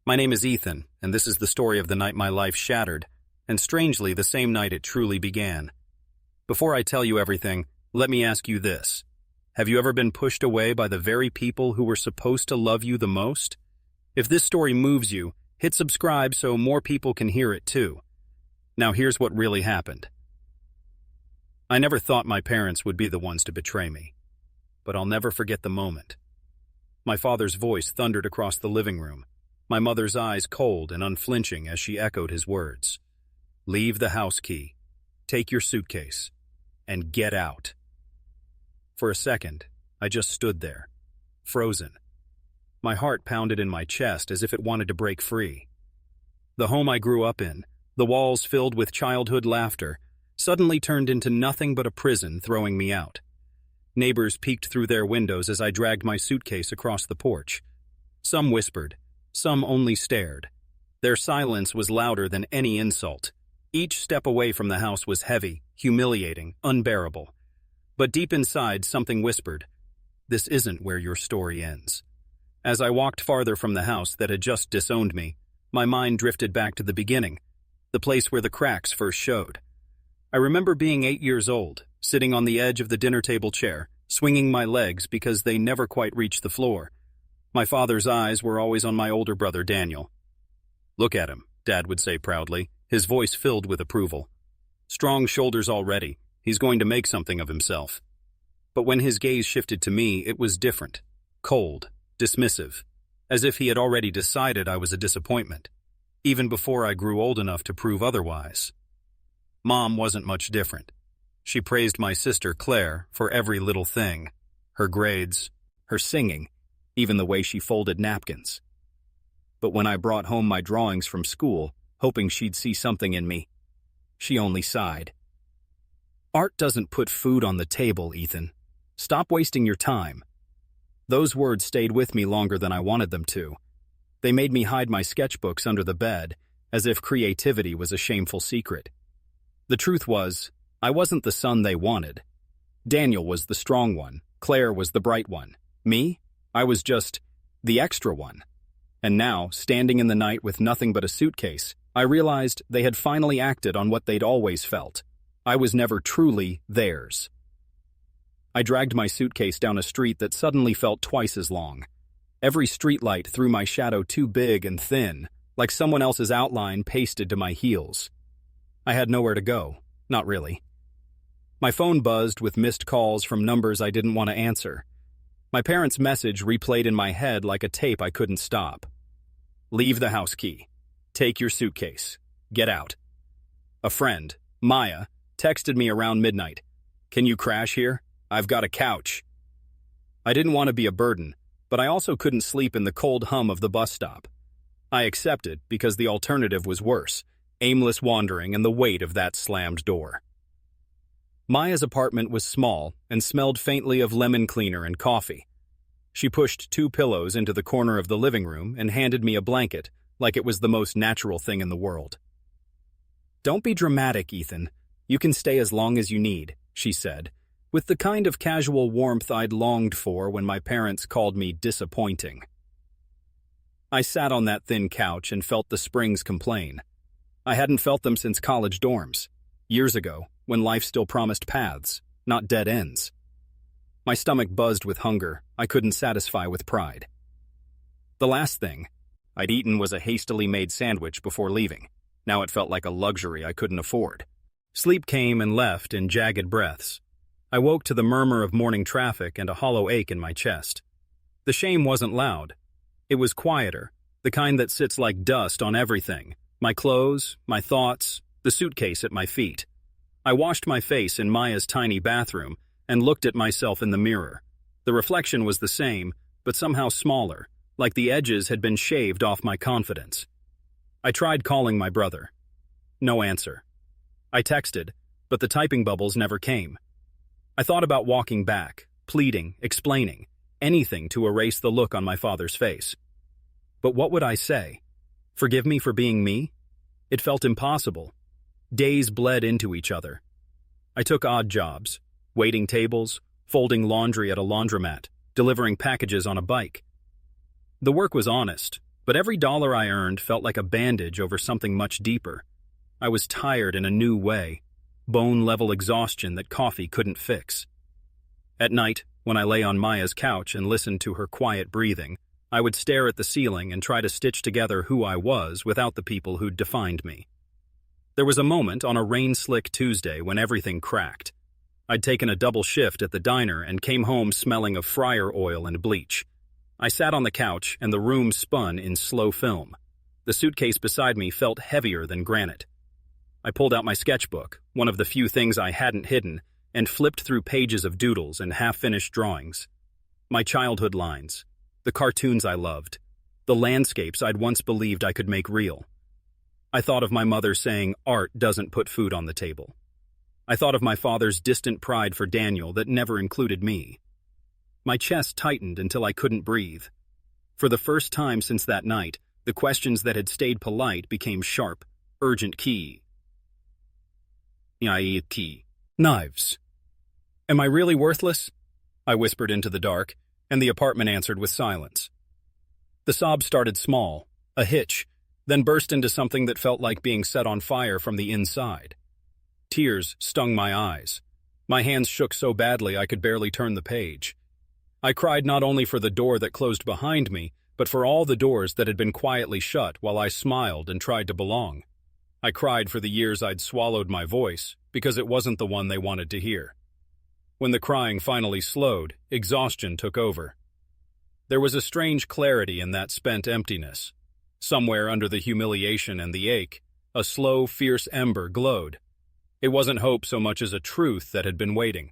My name is Ethan, and this is the story of the night my life shattered, and strangely, the same night it truly began. Before I tell you everything, let me ask you this. Have you ever been pushed away by the very people who were supposed to love you the most? If this story moves you, hit subscribe so more people can hear it too. Now here's what really happened. I never thought my parents would be the ones to betray me, but I'll never forget the moment. My father's voice thundered across the living room, my mother's eyes cold and unflinching as she echoed his words. Leave the house key, take your suitcase, and get out. For a second, I just stood there, frozen. My heart pounded in my chest as if it wanted to break free. The home I grew up in, the walls filled with childhood laughter, suddenly turned into nothing but a prison throwing me out. Neighbors peeked through their windows as I dragged my suitcase across the porch. Some whispered, some only stared. Their silence was louder than any insult. Each step away from the house was heavy, humiliating, unbearable. But deep inside, something whispered, "This isn't where your story ends." As I walked farther from the house that had just disowned me, my mind drifted back to the beginning, the place where the cracks first showed. I remember being 8 years old, sitting on the edge of the dinner table chair, swinging my legs because they never quite reached the floor. My father's eyes were always on my older brother, Daniel. "Look at him," Dad would say proudly, his voice filled with approval. "Strong shoulders already. He's going to make something of himself." But when his gaze shifted to me, it was different. Cold, dismissive, as if he had already decided I was a disappointment, even before I grew old enough to prove otherwise. Mom wasn't much different. She praised my sister Claire for every little thing, her grades, her singing, even the way she folded napkins. But when I brought home my drawings from school, hoping she'd see something in me, she only sighed. "Art doesn't put food on the table, Ethan. Stop wasting your time." Those words stayed with me longer than I wanted them to. They made me hide my sketchbooks under the bed, as if creativity was a shameful secret. The truth was, I wasn't the son they wanted. Daniel was the strong one, Claire was the bright one. Me? I was just the extra one. And now, standing in the night with nothing but a suitcase, I realized they had finally acted on what they'd always felt. I was never truly theirs. I dragged my suitcase down a street that suddenly felt twice as long. Every streetlight threw my shadow too big and thin, like someone else's outline pasted to my heels. I had nowhere to go, not really. My phone buzzed with missed calls from numbers I didn't want to answer. My parents' message replayed in my head like a tape I couldn't stop. Leave the house key. Take your suitcase. Get out. A friend, Maya, texted me around midnight. "Can you crash here? I've got a couch." I didn't want to be a burden, but I also couldn't sleep in the cold hum of the bus stop. I accepted because the alternative was worse, aimless wandering and the weight of that slammed door. Maya's apartment was small and smelled faintly of lemon cleaner and coffee. She pushed 2 pillows into the corner of the living room and handed me a blanket, like it was the most natural thing in the world. "Don't be dramatic, Ethan. You can stay as long as you need," she said, with the kind of casual warmth I'd longed for when my parents called me disappointing. I sat on that thin couch and felt the springs complain. I hadn't felt them since college dorms, years ago, when life still promised paths, not dead ends. My stomach buzzed with hunger I couldn't satisfy with pride. The last thing I'd eaten was a hastily made sandwich before leaving. Now it felt like a luxury I couldn't afford. Sleep came and left in jagged breaths. I woke to the murmur of morning traffic and a hollow ache in my chest. The shame wasn't loud. It was quieter, the kind that sits like dust on everything. My clothes, my thoughts, the suitcase at my feet. I washed my face in Maya's tiny bathroom and looked at myself in the mirror. The reflection was the same, but somehow smaller, like the edges had been shaved off my confidence. I tried calling my brother. No answer. I texted, but the typing bubbles never came. I thought about walking back, pleading, explaining, anything to erase the look on my father's face. But what would I say? Forgive me for being me? It felt impossible. Days bled into each other. I took odd jobs, waiting tables, folding laundry at a laundromat, delivering packages on a bike. The work was honest, But every dollar I earned felt like a bandage over something much deeper. I was tired in a new way, bone-level exhaustion that coffee couldn't fix. At night, when I lay on Maya's couch and listened to her quiet breathing, I would stare at the ceiling and try to stitch together who I was without the people who'd defined me. There was a moment on a rain-slick Tuesday when everything cracked. I'd taken a double shift at the diner and came home smelling of fryer oil and bleach. I sat on the couch and the room spun in slow film. The suitcase beside me felt heavier than granite. I pulled out my sketchbook, one of the few things I hadn't hidden, and flipped through pages of doodles and half-finished drawings. My childhood lines, the cartoons I loved, the landscapes I'd once believed I could make real. I thought of my mother saying art doesn't put food on the table. I thought of my father's distant pride for Daniel that never included me. My chest tightened until I couldn't breathe. For the first time since that night, the questions that had stayed polite became sharp, urgent key. Knives. Am I really worthless? I whispered into the dark, and the apartment answered with silence. The sob started small, a hitch, then burst into something that felt like being set on fire from the inside. Tears stung my eyes. My hands shook so badly I could barely turn the page. I cried not only for the door that closed behind me, but for all the doors that had been quietly shut while I smiled and tried to belong. I cried for the years I'd swallowed my voice, because it wasn't the one they wanted to hear. When the crying finally slowed, exhaustion took over. There was a strange clarity in that spent emptiness. Somewhere under the humiliation and the ache, a slow, fierce ember glowed. It wasn't hope so much as a truth that had been waiting.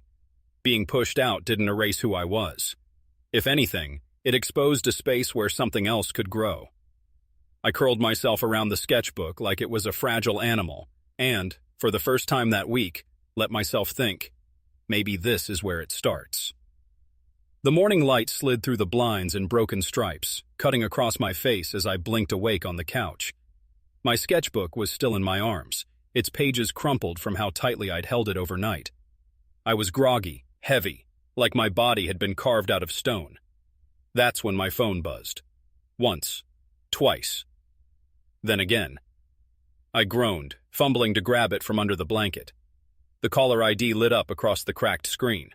Being pushed out didn't erase who I was. If anything, it exposed a space where something else could grow. I curled myself around the sketchbook like it was a fragile animal, and, for the first time that week, let myself think, maybe this is where it starts. The morning light slid through the blinds in broken stripes, cutting across my face as I blinked awake on the couch. My sketchbook was still in my arms, its pages crumpled from how tightly I'd held it overnight. I was groggy, heavy, like my body had been carved out of stone. That's when my phone buzzed. Once. Twice. Then again. I groaned, fumbling to grab it from under the blanket. The caller ID lit up across the cracked screen.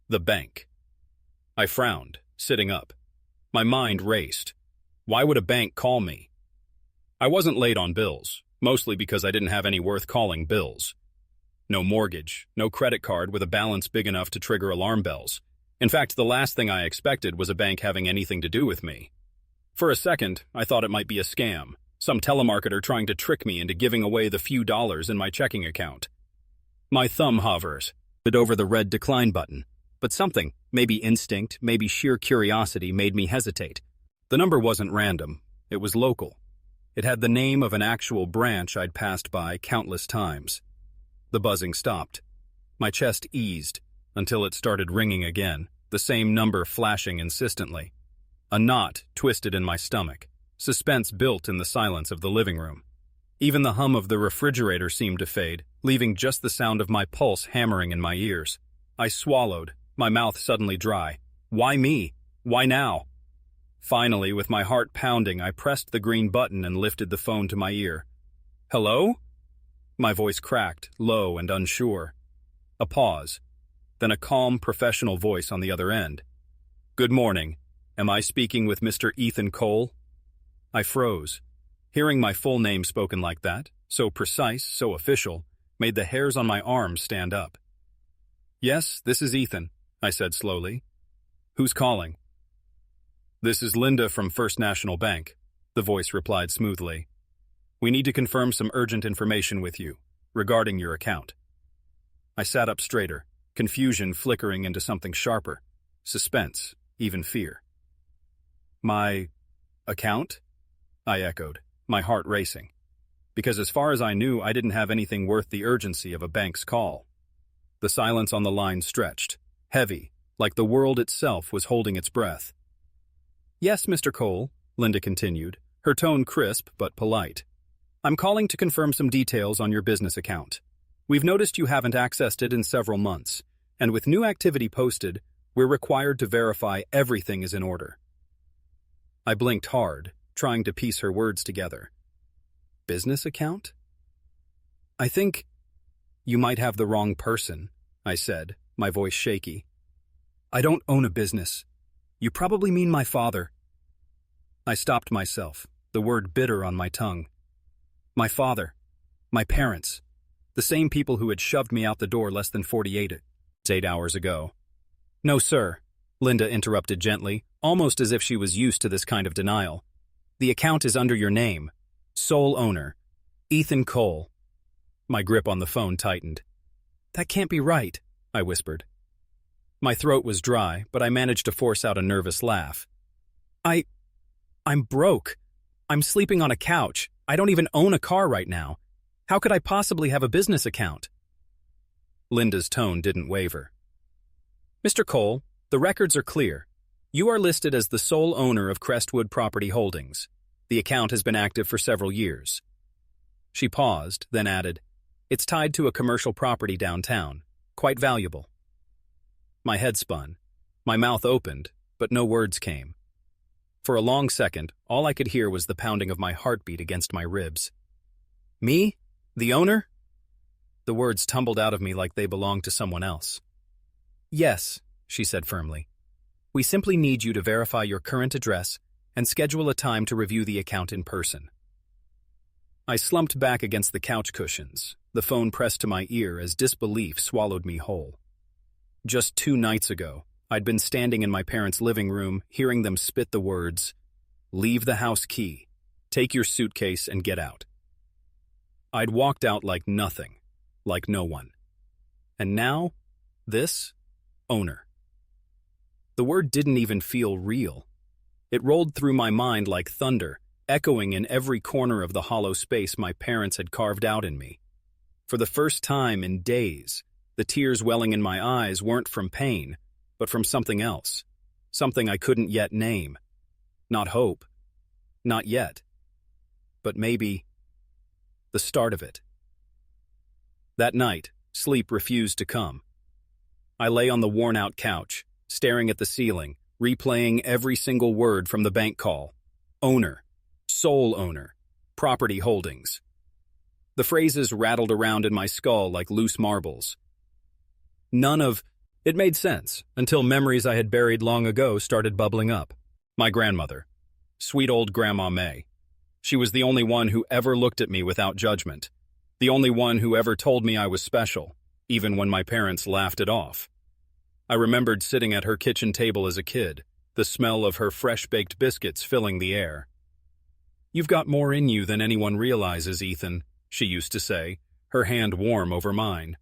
The bank. I frowned, sitting up. My mind raced. Why would a bank call me? I wasn't late on bills, mostly because I didn't have any worth calling bills. No mortgage, no credit card with a balance big enough to trigger alarm bells. In fact, the last thing I expected was a bank having anything to do with me. For a second, I thought it might be a scam, some telemarketer trying to trick me into giving away the few dollars in my checking account. My thumb hovers, over the red decline button, but something, maybe instinct, maybe sheer curiosity, made me hesitate. The number wasn't random, it was local. It had the name of an actual branch I'd passed by countless times. The buzzing stopped. My chest eased, until it started ringing again, the same number flashing insistently. A knot twisted in my stomach. Suspense built in the silence of the living room. Even the hum of the refrigerator seemed to fade, leaving just the sound of my pulse hammering in my ears. I swallowed, my mouth suddenly dry. Why me? Why now? Finally, with my heart pounding, I pressed the green button and lifted the phone to my ear. Hello? My voice cracked, low and unsure. A pause, then a calm, professional voice on the other end. Good morning. Am I speaking with Mr. Ethan Cole? I froze. Hearing my full name spoken like that, so precise, so official, made the hairs on my arms stand up. Yes, this is Ethan, I said slowly. Who's calling? This is Linda from First National Bank, the voice replied smoothly. We need to confirm some urgent information with you, regarding your account. I sat up straighter, confusion flickering into something sharper, suspense, even fear. My account? I echoed, my heart racing. Because as far as I knew, I didn't have anything worth the urgency of a bank's call. The silence on the line stretched, heavy, like the world itself was holding its breath. Yes, Mr. Cole, Linda continued, her tone crisp but polite. I'm calling to confirm some details on your business account. We've noticed you haven't accessed it in several months, and with new activity posted, we're required to verify everything is in order. I blinked hard, trying to piece her words together. Business account? I think you might have the wrong person, I said, my voice shaky. I don't own a business. You probably mean my father. I stopped myself, the word bitter on my tongue. My father. My parents. The same people who had shoved me out the door less than 48 hours ago. No, sir, Linda interrupted gently, almost as if she was used to this kind of denial. The account is under your name. Sole owner. Ethan Cole. My grip on the phone tightened. That can't be right, I whispered. My throat was dry, but I managed to force out a nervous laugh. I'm broke. I'm sleeping on a couch. I don't even own a car right now. How could I possibly have a business account? Linda's tone didn't waver. Mr. Cole, the records are clear. You are listed as the sole owner of Crestwood Property Holdings. The account has been active for several years. She paused, then added, It's tied to a commercial property downtown. Quite valuable. My head spun. My mouth opened, but no words came. For a long second, all I could hear was the pounding of my heartbeat against my ribs. Me? The owner? The words tumbled out of me like they belonged to someone else. Yes, she said firmly. We simply need you to verify your current address and schedule a time to review the account in person. I slumped back against the couch cushions, the phone pressed to my ear as disbelief swallowed me whole. Just 2 nights ago, I'd been standing in my parents' living room, hearing them spit the words, "Leave the house key, take your suitcase and get out." I'd walked out like nothing, like no one. And now, this, owner. The word didn't even feel real. It rolled through my mind like thunder, echoing in every corner of the hollow space my parents had carved out in me. For the first time in days, the tears welling in my eyes weren't from pain, but from something else, something I couldn't yet name. Not hope, not yet, but maybe the start of it. That night, sleep refused to come. I lay on the worn-out couch, staring at the ceiling, replaying every single word from the bank call. Owner, sole owner, property holdings. The phrases rattled around in my skull like loose marbles. It made sense, until memories I had buried long ago started bubbling up. My grandmother. Sweet old Grandma May. She was the only one who ever looked at me without judgment. The only one who ever told me I was special, even when my parents laughed it off. I remembered sitting at her kitchen table as a kid, the smell of her fresh-baked biscuits filling the air. "You've got more in you than anyone realizes, Ethan," she used to say, her hand warm over mine.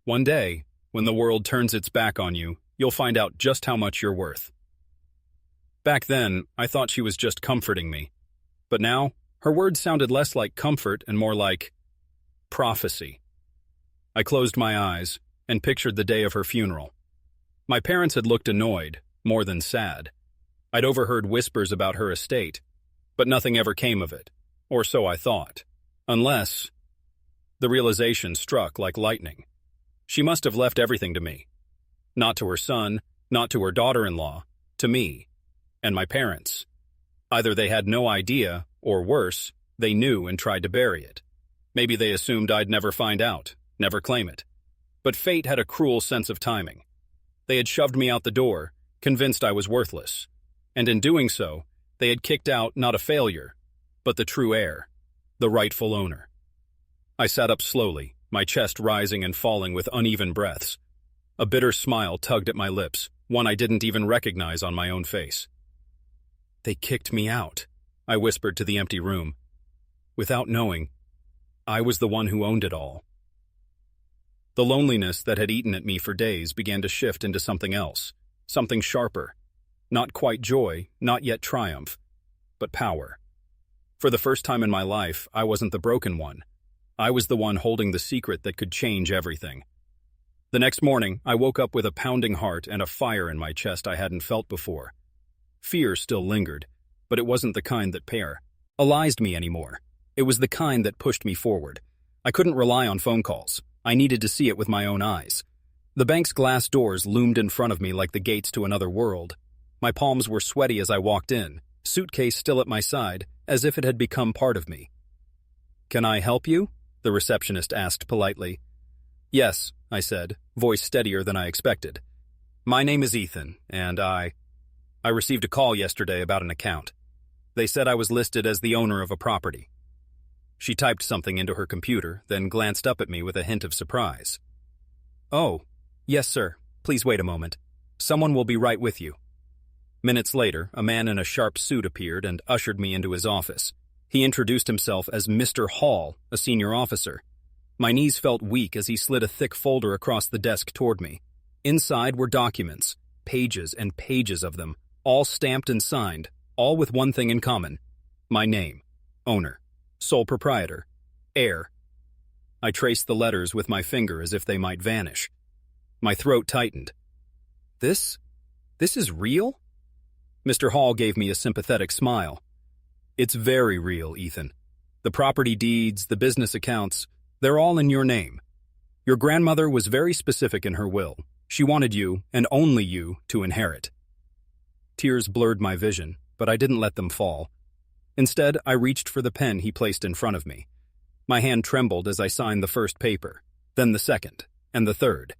"One day, when the world turns its back on you, you'll find out just how much you're worth." Back then, I thought she was just comforting me. But now, her words sounded less like comfort and more like prophecy. I closed my eyes and pictured the day of her funeral. My parents had looked annoyed, more than sad. I'd overheard whispers about her estate, but nothing ever came of it, or so I thought. Unless the realization struck like lightning. She must have left everything to me. Not to her son, not to her daughter-in-law, to me, and my parents. Either they had no idea, or worse, they knew and tried to bury it. Maybe they assumed I'd never find out, never claim it. But fate had a cruel sense of timing. They had shoved me out the door, convinced I was worthless. And in doing so, they had kicked out not a failure, but the true heir, the rightful owner. I sat up slowly, my chest rising and falling with uneven breaths. A bitter smile tugged at my lips, one I didn't even recognize on my own face. "They kicked me out," I whispered to the empty room. Without knowing, I was the one who owned it all. The loneliness that had eaten at me for days began to shift into something else, something sharper. Not quite joy, not yet triumph, but power. For the first time in my life, I wasn't the broken one. I was the one holding the secret that could change everything. The next morning, I woke up with a pounding heart and a fire in my chest I hadn't felt before. Fear still lingered, but it wasn't the kind that paralyzed me anymore. It was the kind that pushed me forward. I couldn't rely on phone calls. I needed to see it with my own eyes. The bank's glass doors loomed in front of me like the gates to another world. My palms were sweaty as I walked in, suitcase still at my side, as if it had become part of me. "Can I help you?" the receptionist asked politely. "Yes," I said, voice steadier than I expected. "My name is Ethan, and I received a call yesterday about an account. They said I was listed as the owner of a property." She typed something into her computer, then glanced up at me with a hint of surprise. "Oh, yes, sir. Please wait a moment. Someone will be right with you." Minutes later, a man in a sharp suit appeared and ushered me into his office. He introduced himself as Mr. Hall, a senior officer. My knees felt weak as he slid a thick folder across the desk toward me. Inside were documents, pages and pages of them, all stamped and signed, all with one thing in common: my name, owner, sole proprietor, heir. I traced the letters with my finger as if they might vanish. My throat tightened. This is real? Mr. Hall gave me a sympathetic smile. "It's very real, Ethan. The property deeds, the business accounts, they're all in your name. Your grandmother was very specific in her will. She wanted you, and only you, to inherit." Tears blurred my vision, but I didn't let them fall. Instead, I reached for the pen he placed in front of me. My hand trembled as I signed the first paper, then the second, and the third.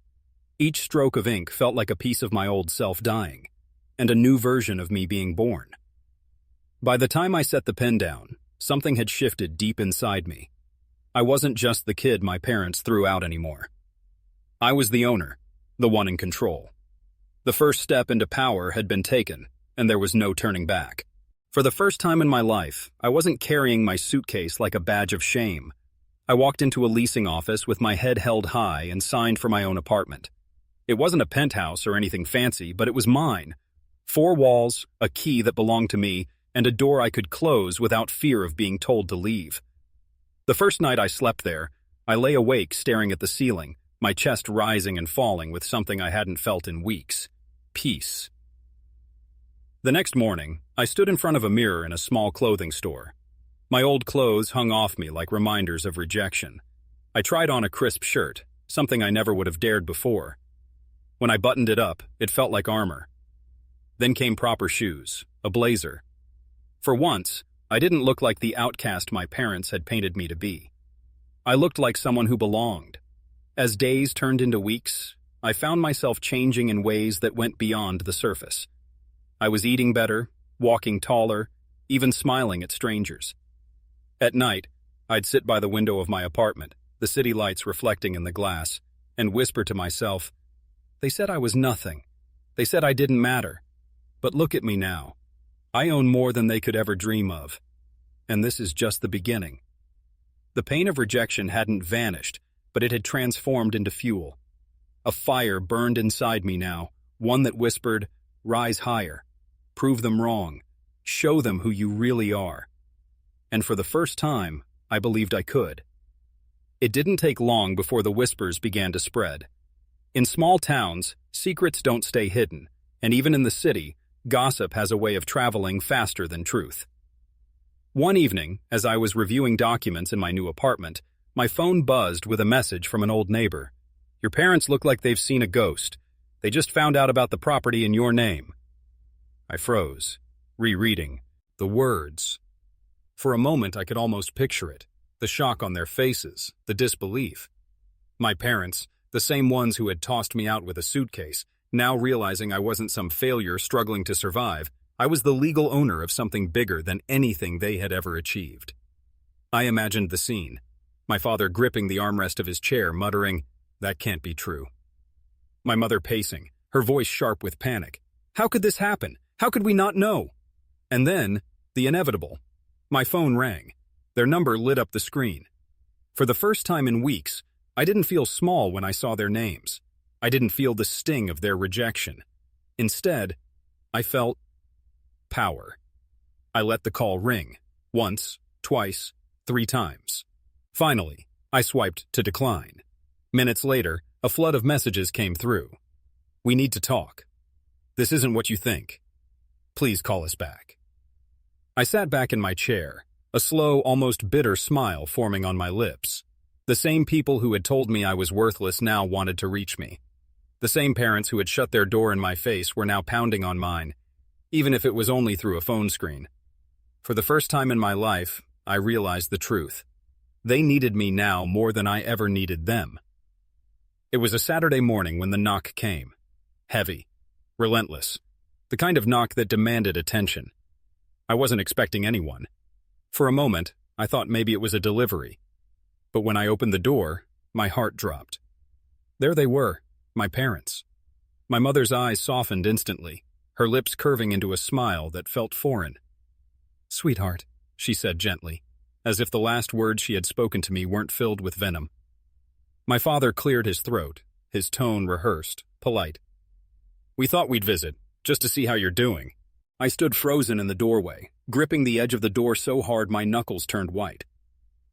Each stroke of ink felt like a piece of my old self dying, and a new version of me being born. By the time I set the pen down, something had shifted deep inside me. I wasn't just the kid my parents threw out anymore. I was the owner, the one in control. The first step into power had been taken, and there was no turning back. For the first time in my life, I wasn't carrying my suitcase like a badge of shame. I walked into a leasing office with my head held high and signed for my own apartment. It wasn't a penthouse or anything fancy, but it was mine. 4 walls, a key that belonged to me, and a door I could close without fear of being told to leave. The first night I slept there, I lay awake staring at the ceiling, my chest rising and falling with something I hadn't felt in weeks: peace. The next morning, I stood in front of a mirror in a small clothing store. My old clothes hung off me like reminders of rejection. I tried on a crisp shirt, something I never would have dared before. When I buttoned it up, it felt like armor. Then came proper shoes, a blazer. For once, I didn't look like the outcast my parents had painted me to be. I looked like someone who belonged. As days turned into weeks, I found myself changing in ways that went beyond the surface. I was eating better, walking taller, even smiling at strangers. At night, I'd sit by the window of my apartment, the city lights reflecting in the glass, and whisper to myself, "They said I was nothing. They said I didn't matter. But look at me now. I own more than they could ever dream of. And this is just the beginning." The pain of rejection hadn't vanished, but it had transformed into fuel. A fire burned inside me now, one that whispered, "Rise higher. Prove them wrong. Show them who you really are." And for the first time, I believed I could. It didn't take long before the whispers began to spread. In small towns, secrets don't stay hidden, and even in the city, gossip has a way of traveling faster than truth. One evening, as I was reviewing documents in my new apartment, my phone buzzed with a message from an old neighbor. "Your parents look like they've seen a ghost. They just found out about the property in your name." I froze, rereading the words. For a moment, I could almost picture it, the shock on their faces, the disbelief. My parents, the same ones who had tossed me out with a suitcase, now realizing I wasn't some failure struggling to survive, I was the legal owner of something bigger than anything they had ever achieved. I imagined the scene, my father gripping the armrest of his chair, muttering, "That can't be true." My mother pacing, her voice sharp with panic. "How could this happen? How could we not know?" And then, the inevitable. My phone rang. Their number lit up the screen. For the first time in weeks, I didn't feel small when I saw their names. I didn't feel the sting of their rejection. Instead, I felt power. I let the call ring. Once, twice, 3 times. Finally, I swiped to decline. Minutes later, a flood of messages came through. "We need to talk. This isn't what you think. Please call us back." I sat back in my chair, a slow, almost bitter smile forming on my lips. The same people who had told me I was worthless now wanted to reach me. The same parents who had shut their door in my face were now pounding on mine. even if it was only through a phone screen. For the first time in my life, I realized the truth. They needed me now more than I ever needed them. It was a Saturday morning when the knock came. Heavy, relentless, the kind of knock that demanded attention. I wasn't expecting anyone. For a moment, I thought maybe it was a delivery. But when I opened the door, my heart dropped. There they were, my parents. My mother's eyes softened instantly, her lips curving into a smile that felt foreign. "Sweetheart," she said gently, as if the last words she had spoken to me weren't filled with venom. My father cleared his throat, his tone rehearsed, polite. "We thought we'd visit, just to see how you're doing." I stood frozen in the doorway, gripping the edge of the door so hard my knuckles turned white.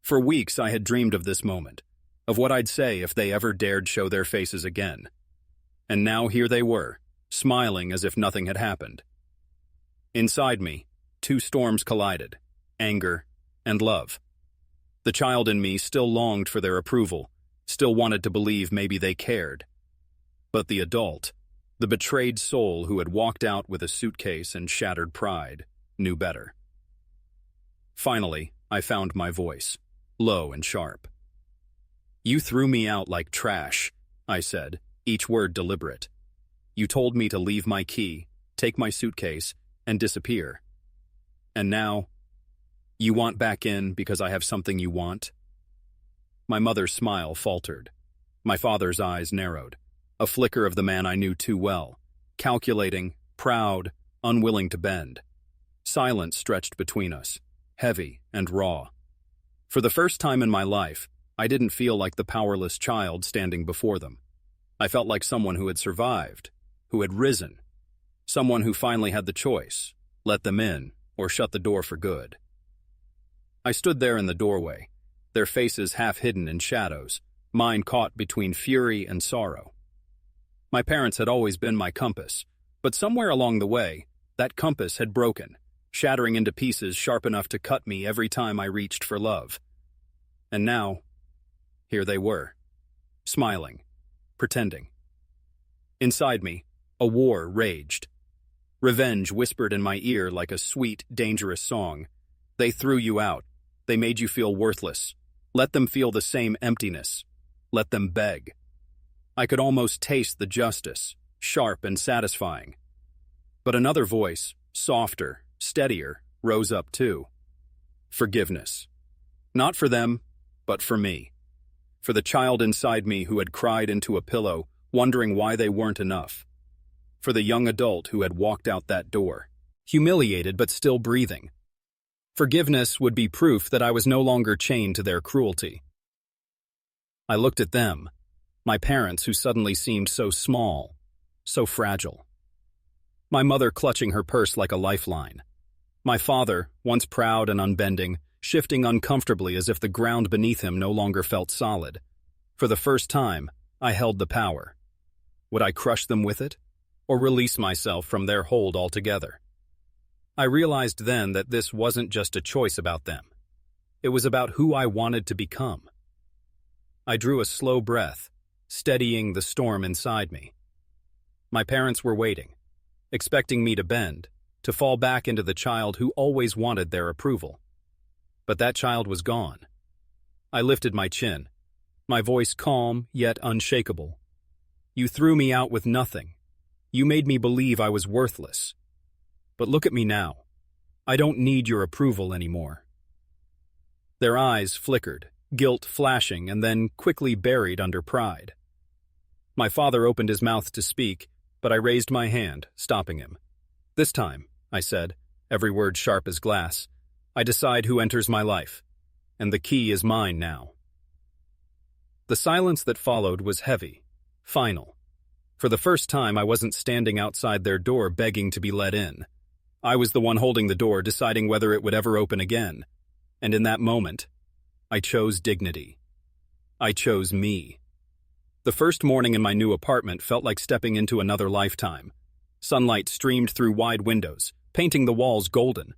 For weeks I had dreamed of this moment, of what I'd say if they ever dared show their faces again. And now here they were, smiling as if nothing had happened. Inside me, two storms collided, anger and love. The child in me still longed for their approval, still wanted to believe maybe they cared. But the adult, the betrayed soul who had walked out with a suitcase and shattered pride, knew better. Finally, I found my voice, low and sharp. "You threw me out like trash," I said, each word deliberate. "You told me to leave my key, take my suitcase, and disappear. And now, you want back in because I have something you want?" My mother's smile faltered. My father's eyes narrowed, a flicker of the man I knew too well, calculating, proud, unwilling to bend. Silence stretched between us, heavy and raw. For the first time in my life, I didn't feel like the powerless child standing before them. I felt like someone who had survived, who had risen, someone who finally had the choice, let them in or shut the door for good. I stood there in the doorway, their faces half hidden in shadows, mine caught between fury and sorrow. My parents had always been my compass, but somewhere along the way, that compass had broken, shattering into pieces sharp enough to cut me every time I reached for love. And now, here they were, smiling, pretending. Inside me, a war raged. Revenge whispered in my ear like a sweet, dangerous song. They threw you out. They made you feel worthless. Let them feel the same emptiness. Let them beg. I could almost taste the justice, sharp and satisfying. But another voice, softer, steadier, rose up too. Forgiveness. Not for them, but for me. For the child inside me who had cried into a pillow, wondering why they weren't enough. For the young adult who had walked out that door, humiliated but still breathing. Forgiveness would be proof that I was no longer chained to their cruelty. I looked at them, my parents who suddenly seemed so small, so fragile. My mother clutching her purse like a lifeline. My father, once proud and unbending, shifting uncomfortably as if the ground beneath him no longer felt solid. For the first time, I held the power. Would I crush them with it, or release myself from their hold altogether? I realized then that this wasn't just a choice about them. It was about who I wanted to become. I drew a slow breath, steadying the storm inside me. My parents were waiting, expecting me to bend, to fall back into the child who always wanted their approval. But that child was gone. I lifted my chin, my voice calm yet unshakable. "You threw me out with nothing. You made me believe I was worthless. But look at me now. I don't need your approval anymore." Their eyes flickered, guilt flashing and then quickly buried under pride. My father opened his mouth to speak, but I raised my hand, stopping him. "This time," I said, every word sharp as glass, "I decide who enters my life, and the key is mine now." The silence that followed was heavy, final. For the first time, I wasn't standing outside their door begging to be let in. I was the one holding the door, deciding whether it would ever open again. And in that moment, I chose dignity. I chose me. The first morning in my new apartment felt like stepping into another lifetime. Sunlight streamed through wide windows, painting the walls golden.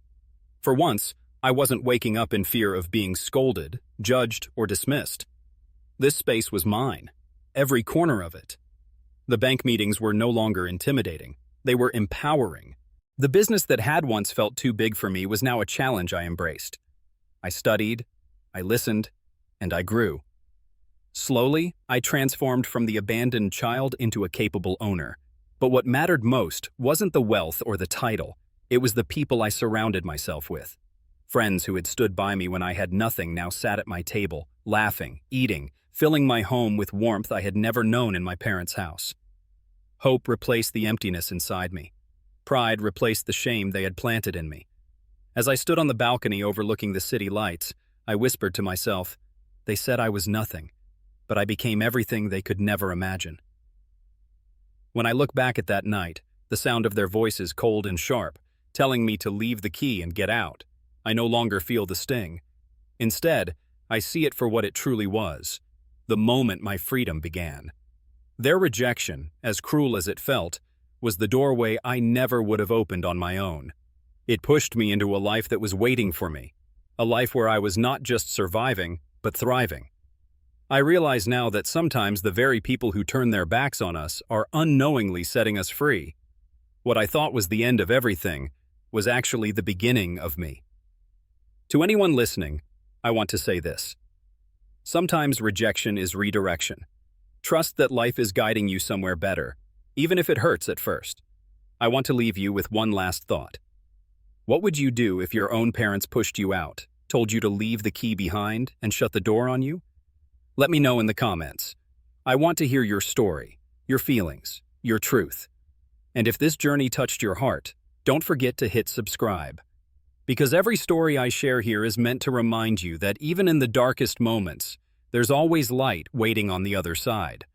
For once, I wasn't waking up in fear of being scolded, judged, or dismissed. This space was mine, every corner of it. The bank meetings were no longer intimidating. They were empowering. The business that had once felt too big for me was now a challenge I embraced. I studied, I listened, and I grew. Slowly, I transformed from the abandoned child into a capable owner. But what mattered most wasn't the wealth or the title, it was the people I surrounded myself with. Friends who had stood by me when I had nothing now sat at my table, laughing, eating, filling my home with warmth I had never known in my parents' house. Hope replaced the emptiness inside me. Pride replaced the shame they had planted in me. As I stood on the balcony overlooking the city lights, I whispered to myself, "They said I was nothing, but I became everything they could never imagine." When I look back at that night, the sound of their voices cold and sharp, telling me to leave the key and get out, I no longer feel the sting. Instead, I see it for what it truly was, the moment my freedom began. Their rejection, as cruel as it felt, was the doorway I never would have opened on my own. It pushed me into a life that was waiting for me, a life where I was not just surviving, but thriving. I realize now that sometimes the very people who turn their backs on us are unknowingly setting us free. What I thought was the end of everything was actually the beginning of me. To anyone listening, I want to say this. Sometimes rejection is redirection. Trust that life is guiding you somewhere better, even if it hurts at first. I want to leave you with one last thought. What would you do if your own parents pushed you out, told you to leave the key behind, and shut the door on you? Let me know in the comments. I want to hear your story, your feelings, your truth. And if this journey touched your heart, don't forget to hit subscribe. Because every story I share here is meant to remind you that even in the darkest moments, there's always light waiting on the other side.